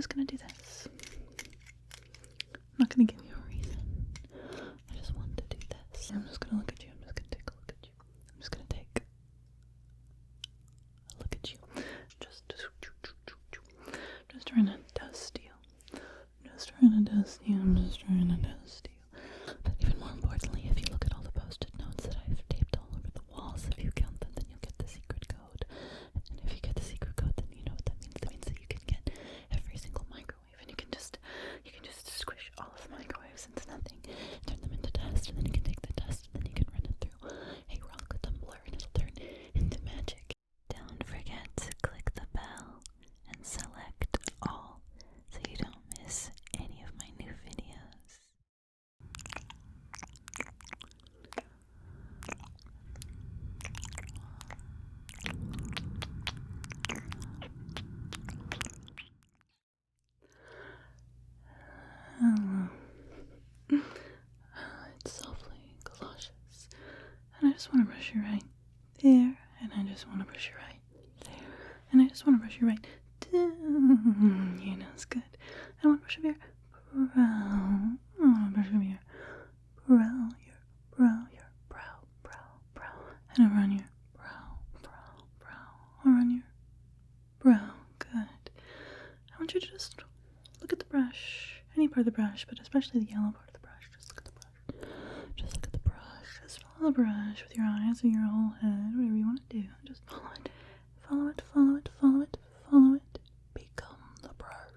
just gonna do this. I'm not gonna give you a reason. I just want to do this. I'm just gonna look at you. I'm just gonna take a look at you. I'm just gonna take a look at you. Just trying to dust you. Just trying to dust you. I'm just trying to dust you. But even more importantly, if you look at all the post-it notes that I've taped all over the walls, if you count them, then you'll get the secret code. And if you get the secret code, then you know what that means. That means that you can get every single microwave, and you can just squish all of the microwaves into nothing, turn them into dust, and then you can take the dust, and then you can run it through a rock tumbler, and it'll turn into magic. Don't forget to click the bell and select all, so you don't miss any of my new videos. Hello. It's Softlygaloshes, and I just want to brush you right there, and I just want to brush you right there, and I just want to brush you right down. Your nose, good. I want to brush up your brow. I want to brush up your brow, and around your brow, around your brow. Good. I want you to just look at the brush, any part of the brush, but especially the yellow part of the brush. Just look at the brush. Just look at the brush. Just follow the brush with your eyes or your whole head, whatever you want to do. Just follow it. Follow it, follow it, follow it, follow it. Become the brush.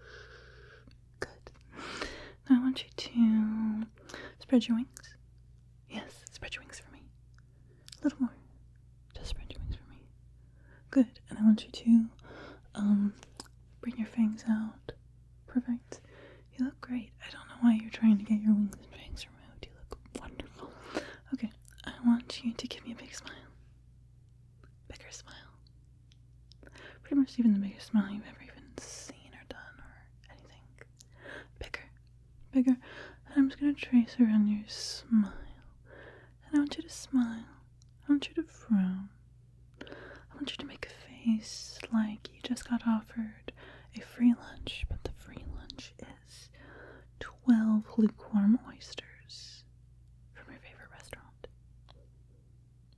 Good. Now I want you to spread your wings. Yes, spread your wings for me. A little more. Just spread your wings for me. Good. And I want you to bring your fangs out. Perfect. You look great. I don't know why you're trying to get your wings and fangs removed. You look wonderful. Okay, I want you to give me a big smile. Bigger smile. Pretty much even the biggest smile you've ever even seen or done or anything. Bigger. Bigger. And I'm just going to trace around your smile. And I want you to smile. I want you to frown. I want you to make a face like you just got offered a free lunch, but the free lunch is 12 lukewarm oysters from your favorite restaurant.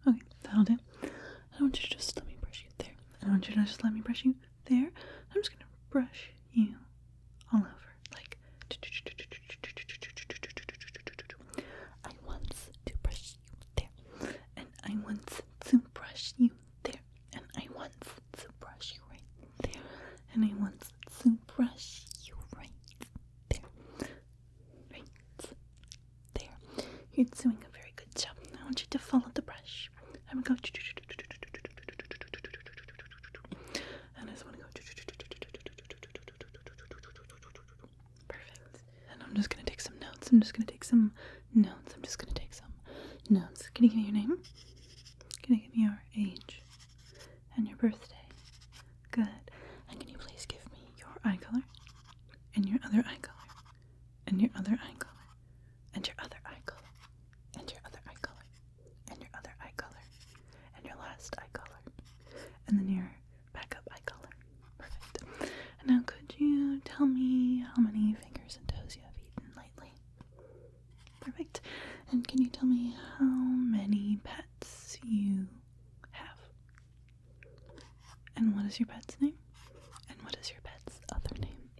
Okay, that'll do. I want you to just let me brush you there. I want you to just let me brush you there. I'm just gonna brush you all over. Like, I want to brush you there. And I want to brush you there. And I want to brush you right there. And I want to brush you right there. Right there. You're doing a very good job. I want you to follow the brush. I'm gonna go. And I just want to go. Perfect. And I'm just gonna take some notes. I'm just gonna take some notes. Can you give me your name? Can you give me your age and your birthday? Good. And can you please give me your eye color, and your other eye color, and your other eye color, and your other eye color, and your other eye color, and your other eye color, and your last eye color, and then your backup eye color. Perfect. And now could you tell me how many fingers and toes you have eaten lately? Perfect. And can you tell me how many pets you have? And what is your pet's name? And what is your pet's other name?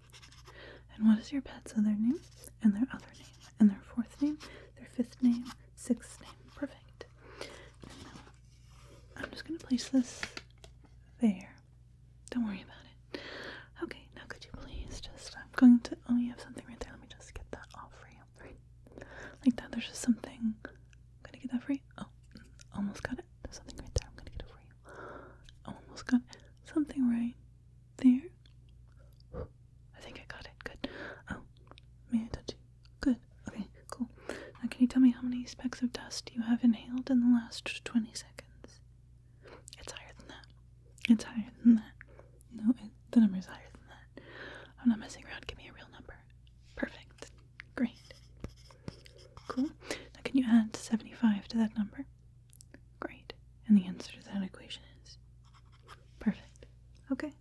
And what is your pet's other name? And their other name? And their fourth name? Their fifth name? Sixth name? Perfect. And now, I'm just going to place this there. Don't worry about it. Okay, now could you please just, I'm going to, oh, you have something right there. Let me just get that off for you. Right? Like that, there's just something. I'm going to get that for you. Oh, almost got it. There's something right there. I'm going to get it for you. Almost got it. Something right there. I think I got it. Good. Oh, may I touch you? Good. Okay, cool. Now can you tell me how many specks of dust you have inhaled in the last 20 seconds? It's higher than that. It's higher than that. No, the number is higher than that. I'm not messing around. Give me a real number. Perfect. Great. Cool. Now can you add 75 to that number? Great. And the answer to that equation is perfect. Okay.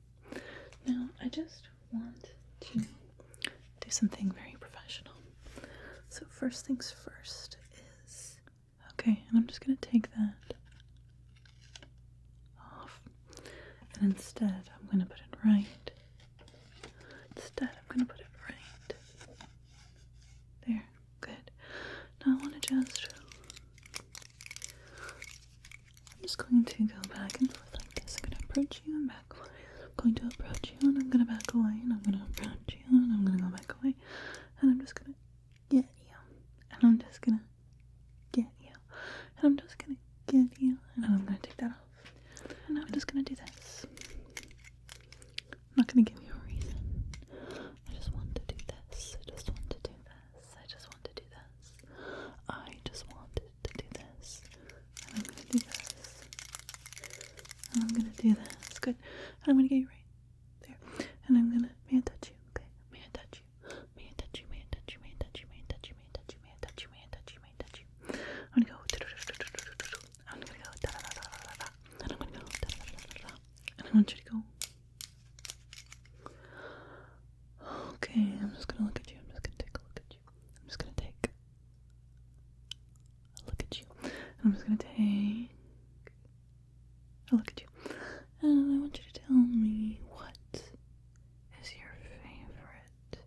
Now I just want to something very professional. So first things first is, okay, and I'm just gonna take that off, and instead I'm gonna put it right. Instead I'm gonna put it right there. Good. Now I want to I'm just going to go back and forth like this. I'm gonna approach you and back away. I'm going to approach you and I'm gonna back away, and I'm gonna approach you and I'm gonna go back away, and I'm just gonna get you, and I'm just gonna get you, and I'm just gonna get you, and I'm gonna take that off, and I'm just gonna do this. I'm not gonna give you a reason. I just want to do this. I just want to do this. I just want to do this. I just wanted to do this. And I'm gonna do this. And I'm gonna do this. Good. And I'm gonna get you right there. And I'm gonna, may I touch you? Okay. May I touch you? May I touch you? May I touch you? May I touch you? May I touch you? May I touch you? May I touch you? May I touch you? May I touch you? I'm gonna go. I'm gonna go. Da da da da da da. And I'm gonna go. Da da da da da. And I want you to go. Okay. I'm just gonna look at you. I'm just gonna take a look at you. I'm just gonna take a look at you. And I'm just gonna take a look at you. And I want you to tell me, what is your favorite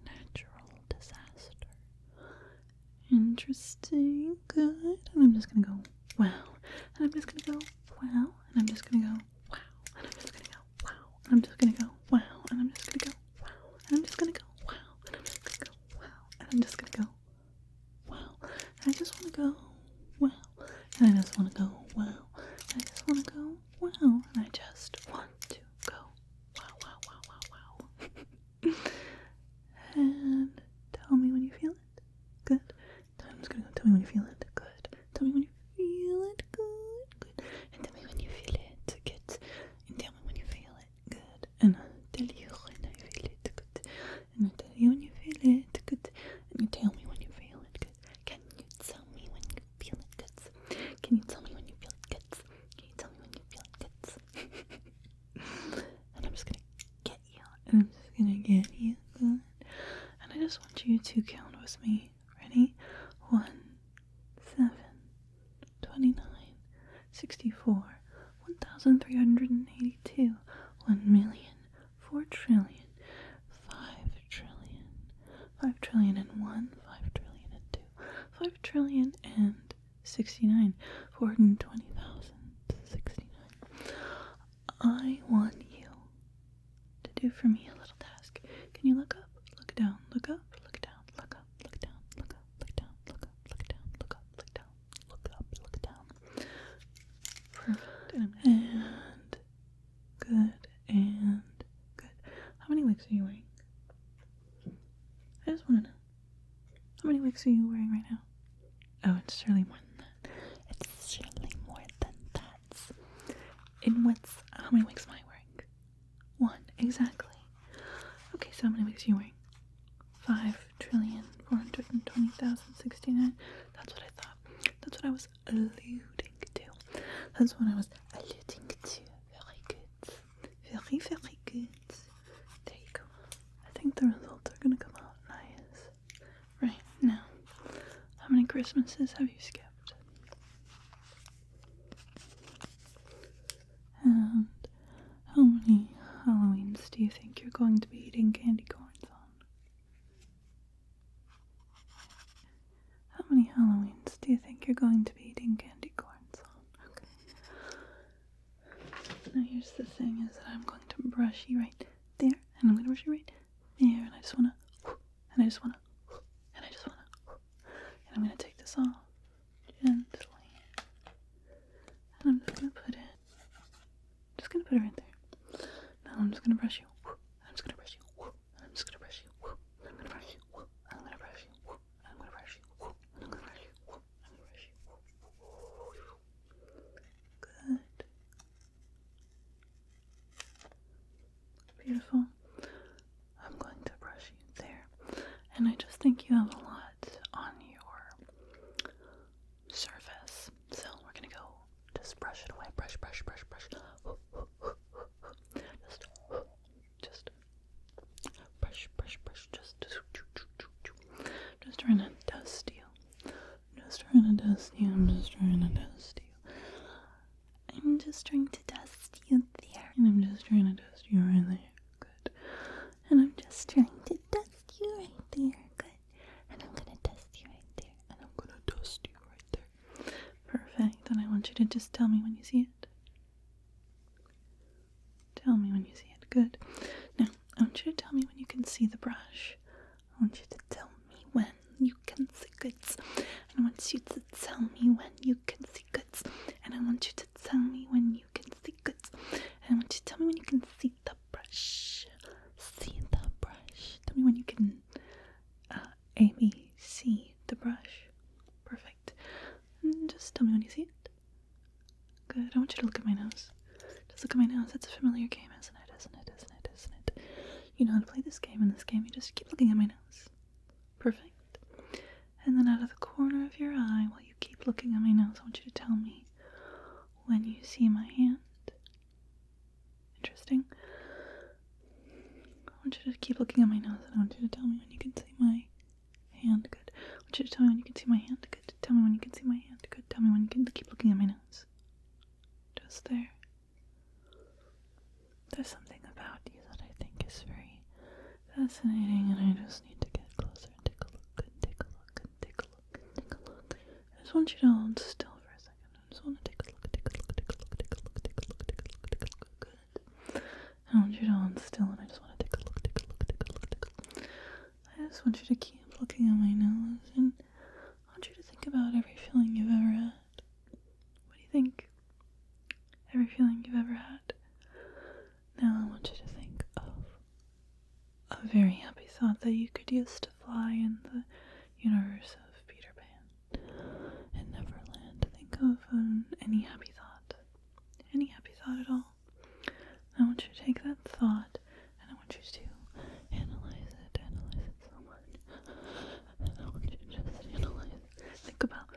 natural disaster? Interesting. Good. And I'm just gonna go, wow. And I'm just gonna go, wow. And I'm just gonna go, wow. And I'm just gonna go, wow. And I'm just gonna go, wow. And I'm just gonna go, wow. And I'm just gonna go, wow. And I'm just gonna go, wow. And I'm just gonna go, wow. And I just wanna go, wow. And I just wanna go, wow. And I just wanna go, wow. And I just want to go, wow, wow, wow, wow, wow. And tell me when you feel it. Good. I'm just gonna go, tell me when you feel it. Good. Tell me when you feel it. Good. Good. And tell me when you feel it. Good. And tell me when you feel it. Good. And I'll tell you when I feel it. Good. And I'll tell you when you feel it. Good. And you tell me when you feel it. Good. Can you tell me when you feel it? Good. Can you tell me when you feel it? Good. Can you tell me when you feel it? Good. And I'm just gonna get you. And I'm just gonna get you. Good. And I just want you to count with me. Ready? 1, 7, 29, 64, 1,382, 1,000,000, 4 trillion, 5 trillion, 5 trillion and 1, 5 trillion and 2, 5 trillion and 69, 420,069. I want you to do for me a little task. Can you look up, look down, look up, look down, look up, look down, look up, look down, look up, look down, look up, look down, look up, look down. Perfect. And good, and good. How many wigs are you wearing? I just want to know. How many wigs are you wearing right now? Oh, it's surely more than that. It's surely more than that. In what's, how many wigs am I wearing? 1, exactly. Okay, so how many wigs are you wearing? 5,420,069. That's what I thought. That's what I was alluding to. That's what I was alluding to. Very good. Very, very good. There you go. I think the results are gonna come out nice. Right, now, how many Christmases have you skipped? And how many Halloweens do you think you're going to be eating candy corns on? How many Halloweens do you think you're going to be eating candy corns on? Okay. Now here's the thing, is that I'm going to brush you right there, and I'm going to brush you right there, and I just want to, and I just want to, and I just want to, and I'm going to take this off gently, and I'm just going to put it, right there. Now I'm just going to brush you, and I'm just going to brush you, and I'm just going to brush you, and I'm going to brush you, and I'm going to brush you, and I'm going to brush you, and I'm going to brush you, and I'm going to brush you. Good. Beautiful. I'm going to brush you there. And I just think you have a lot on your surface. So we're going to go just brush it away. Brush, brush, brush, brush. Just brush, brush, brush. Just trying to dust you. I'm just trying to dust you. I'm just trying to dust you. I'm just trying to dust you there. And I'm just trying to dust you right there. Good. And I'm just trying to dust you right there. Good. And I'm gonna dust you right there. And I'm gonna dust you right there. Perfect. And I want you to just tell me when you see it. Tell me when you see it. Good. Now, I want you to tell me when you can see the brush. I want you to tell me when you can see goods. And I want you to tell me when you can see goods. And I want you to tell me when you can see goods. And I want you to tell me when you can see the brush. See the brush. Tell me when you can see the brush. Perfect. And just tell me when you see it. Good. I want you to look at my nose. Just look at my nose. It's a familiar game, isn't it? Isn't it? Isn't it? Isn't it? You know how to play this game. In this game, you just keep looking at my nose. Perfect. And then out of the corner of your eye, while you keep looking at my nose, I want you to tell me when you see my hand. Interesting. I want you to keep looking at my nose, and I want you to tell me when you can see my hand. Good. I want you to tell me when you can see my hand. Good. Tell me when you can see my hand. Good. Tell me when you can keep looking at my nose. Just there. There's something about you that I think is very fascinating, and I just need to get closer and take a look, and take a look, and take a look, and take a look. I just want you to hold still for a second. I just want to take a look, take a look, take a look, take a look, take a look, take a look, take a look. Good. I want you to hold still, and I just want to take a look, take a look, take a look, take a look. I just want you to keep looking at my nose, and I want you to think about every feeling you've ever had. What do you think? Every feeling you've ever had. Now I want you to think of a very happy thought that you could use to fly in the universe of Peter Pan and Neverland. Think of any happy thought at all. I want you to take that thought and I want you to analyze it so much. And I want you to just analyze it. Think about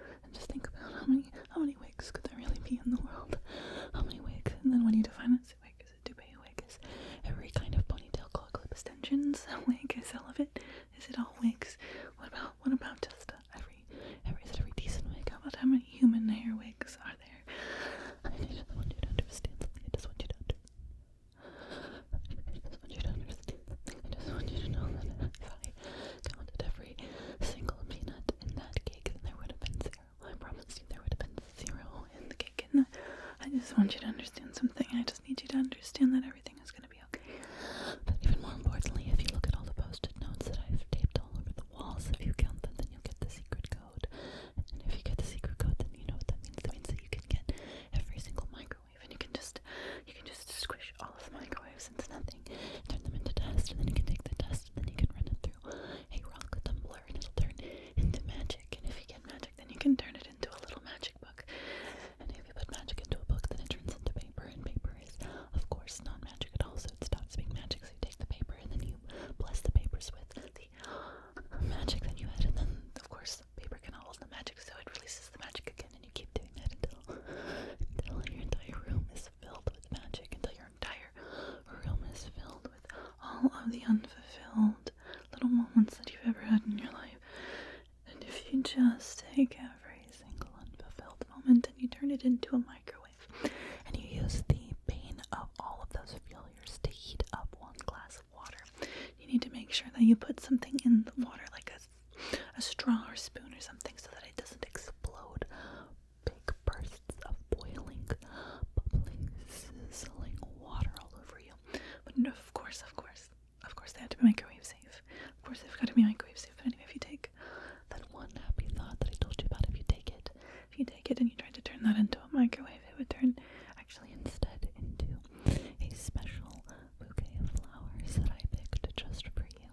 how many wigs could there really be in the world? How many wigs? And then when you define it, every kind of ponytail, claw clip extensions, a wig, is all of it? Is it all wigs? What about just every decent wig? How about how many human hair wigs are there? I just want you to understand something. I just want you to understand something. I just want you to know that if I counted every single peanut in that cake, then there would have been zero. I promise you there would have been zero in the cake. And I just want you to understand something. I just need you to understand that everything is going to be okay. But even more importantly, if you look at all the post-it notes that I've taped all over the walls, if you count them, then you'll get the secret code. And if you get the secret code, then you know what that means. That means that you can get every single microwave, and you can just squish all of the microwaves into nothing, turn them into dust, and then you can take the dust, and then you can run it through a rock tumbler, and it'll turn into magic. And if you get magic, then you can turn it into a little magic book. And if you put magic into a book, then it turns into paper, and paper is, of course, not magic at all, so it stops being magic. So you take the paper, and then you bless the papers with the magic that you had, and then, of course, the paper can hold the magic, so it releases the magic again, and you keep doing that until your entire room is filled with magic, until your entire room is filled with all of the unfulfilled little moments that you've ever had in your life. And if you just take every single unfulfilled moment and you turn it into a microwave, and you use the pain of all of those failures to heat up one glass of water, you need to make sure that you put something in the water, like a straw or spoon or something, so that it doesn't explode. Big bursts of boiling, bubbling, sizzling water all over you. But of course, they have to be microwave safe. Of course, they've got to be microwave safe. But anyway, if you take that one happy thought that I told you about, if you take it and you try to turn that into a microwave, it would turn actually instead into a special bouquet of flowers that I picked just for you.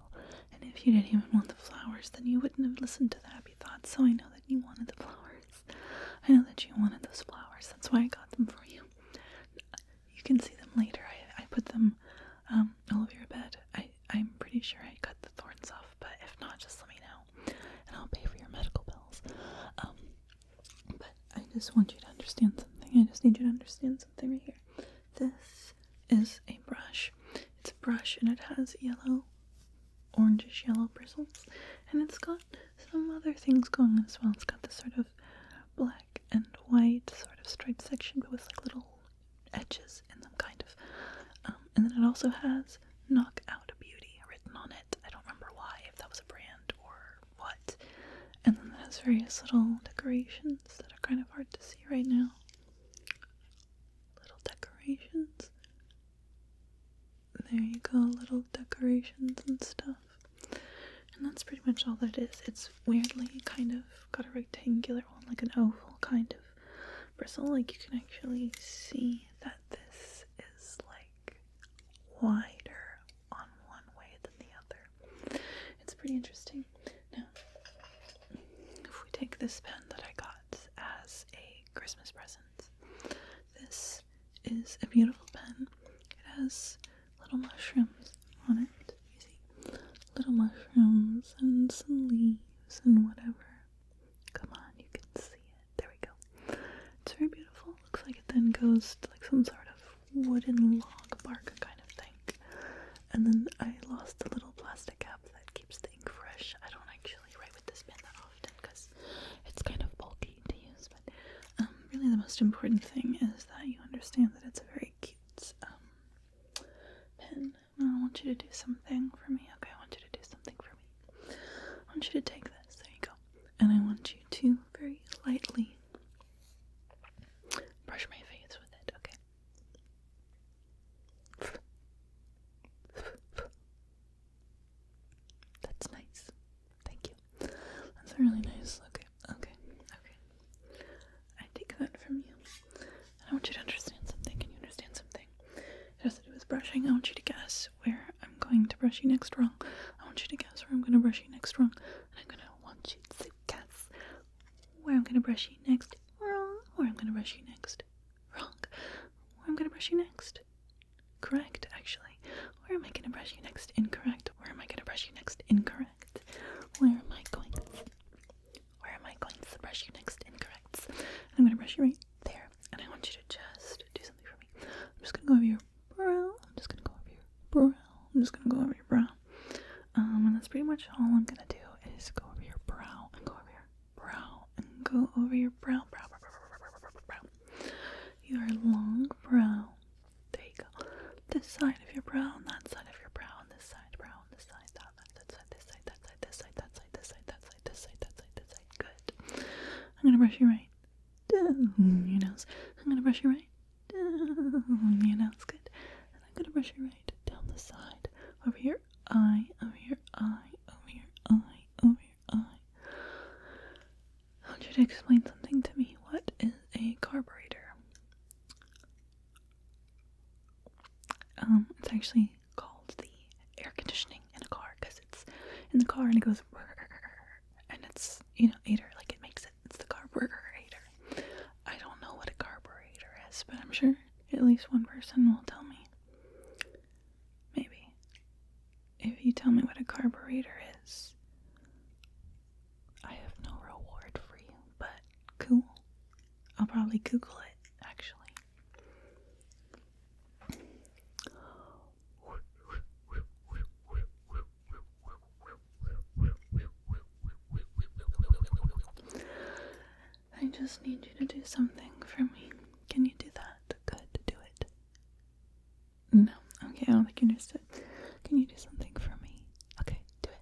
And if you didn't even want the flowers, then you wouldn't have listened to the happy thoughts. So I know that you wanted the flowers. I know that you wanted those flowers. That's why I got them for you. You can see them later. I put them all over your bed. I'm pretty sure I cut the thorns off, but if not, just let me know, and I'll pay for your medical bills. But I just want you to understand something. I just need you to understand something right here. This is a brush. It's a brush, and it has yellow orangish yellow bristles, and it's got some other things going on as well. It's got this sort of black and white sort of striped section, but with like little edges in them, kind of. And then it also has "Knock Out Beauty" written on it. I don't remember why, if that was a brand or what. And then it has various little decorations that are kind of hard to see right now. Little decorations. There you go, little decorations and stuff. And that's pretty much all that is. It's weirdly kind of got a rectangular one, like an oval kind of bristle. Like you can actually see that this is like wider on one way than the other. It's pretty interesting. Now, if we take this pen that I got as a Christmas present, this is a beautiful pen. It has little mushrooms on it. You see? Little mushrooms and some leaves and whatever. Come on, you can see it. There we go. It's very beautiful. Looks like it then goes to like some sort of wooden log bark kind of thing. And then I lost the little plastic cap that keeps the ink fresh. I don't actually write with this pen that often because it's kind of bulky to use. But really the most important thing is that you understand that it's a very cute pen. I want you to do something for me. Okay, I want you to do something for me. I want you to take this. There you go. And I want you to very lightly brush my face with it. Okay. That's nice. Thank you. That's really nice. Okay. I take that from you. And I want you to understand something. Can you understand something? It has to do with brushing. I want you to guess where I'm going to brush you next wrong. I want you to guess where I'm going to brush you next wrong. And I'm going to want you to guess where I'm going to brush you next wrong. Where I'm going to brush you next wrong. Where I'm going to brush you next correct, actually. Where am I going to brush you next incorrect? Where am I going to brush you next incorrect? Where am I going to brush you next incorrect? I'm going to brush you right there. And I want you to just do something for me. I'm just going to go over your brow. I'm just going to go over your brow. And that's pretty much all I'm going to do is go over your brow and go over your brow and go over your brow. Your long brow. There you go. This side of your brow and that side of your brow and this side, brow and this side, that side, this side, that side, this side, that side, this side, that side, this side, that side, this side. Good. I'm going to brush you right down your nose. I'm going to brush you right down your nose. Good. And I'm going to brush you right down the side. Over your eye, over your eye, over your eye, over your eye. I want you to explain something to me. What is a carburetor? It's actually called the air conditioning in a car because it's in the car and it goes and it's, ater, like it makes it. It's the carburetor. I don't know what a carburetor is, but I'm sure at least one person will tell me. Maybe. If you tell me what a carburetor is, I have no reward for you, but cool. I'll probably Google it, actually. I just need you to do something for me. Can you do that? Good, do it. No, okay, I don't think you understood. Can you do something for me? Okay, do it.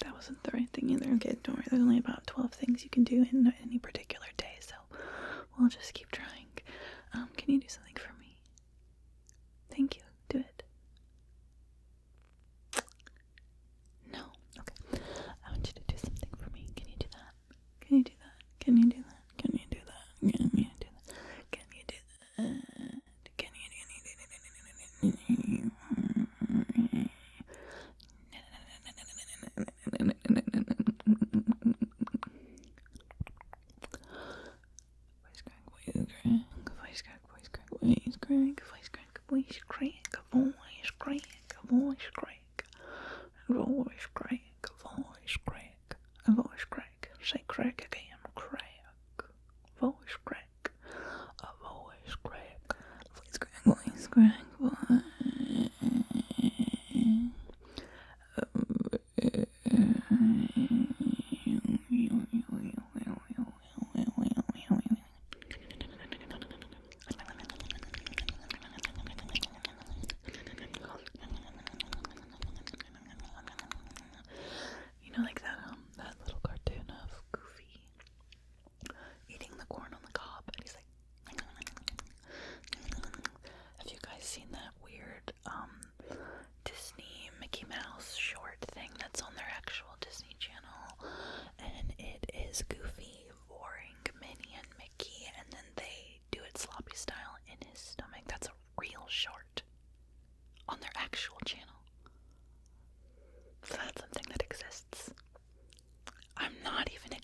That wasn't the right thing either. Okay, don't worry, there's only about 12 things you can do in any particular day, so we'll just keep trying. Can you do something for me? Thank you, do it. No, okay. I want you to do something for me. Can you do that? Can you do that? Can you do that? Can you do that? Can you do that? Can you do that? Can you voice crack, say crack again, crack, voice crack, a voice crack, voice crack, voice crack, voice.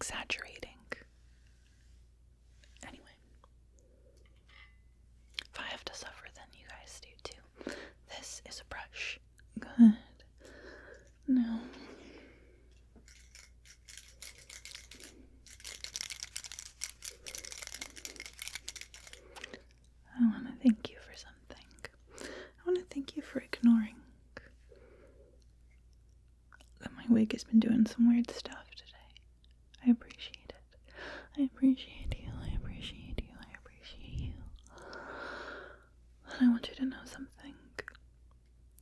exaggerating. Anyway, if I have to suffer, then you guys do too. This is a brush. Good. Now, I want to thank you for something. I want to thank you for ignoring that my wig has been doing some weird stuff today. I appreciate it. I appreciate you. I appreciate you. I appreciate you. And I want you to know something.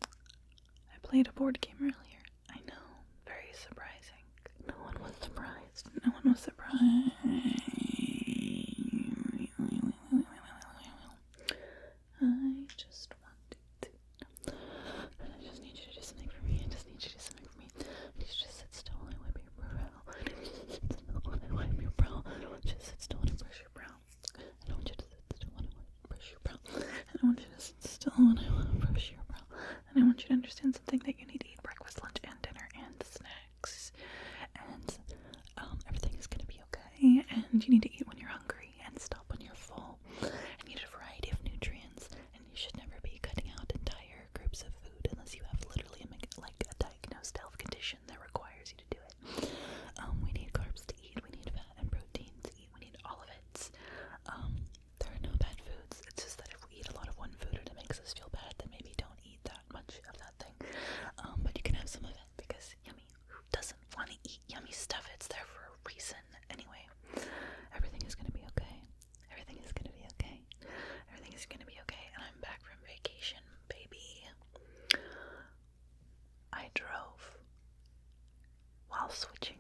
I played a board game earlier. I know. Very surprising. No one was surprised. No one was surprised. I just wanted to. I just need you to do something for me. I just need you to do something for me. I need you to just sit still while I wipe your brow. I need you to sit still while I wipe your brow. I don't want you to sit still when I brush your brow. I don't want you to sit still when I brush your brow. I don't want you to sit still when I brush your brow. And I want you to understand something, that you need to eat breakfast, lunch, and dinner, and snacks. And everything is gonna be okay. And you need to eat when you're hungry and stop when you're full. And eat a variety of nutrients. And you should never be cutting out entire groups of food unless you have literally a diagnosed health condition that requires you to do it. We need carbs to eat. We need fat and protein to eat. We need all of it. There are no bad foods. It's just that if we eat a lot of one food and it makes us feel bad, then maybe don't eat that much of that thing. But you can have some of it because yummy. Who doesn't want to eat yummy stuff? It's there for a reason. Anyway, everything is gonna be okay. Everything is gonna be okay. Everything is gonna be okay. And I'm back from vacation, baby. I drove while switching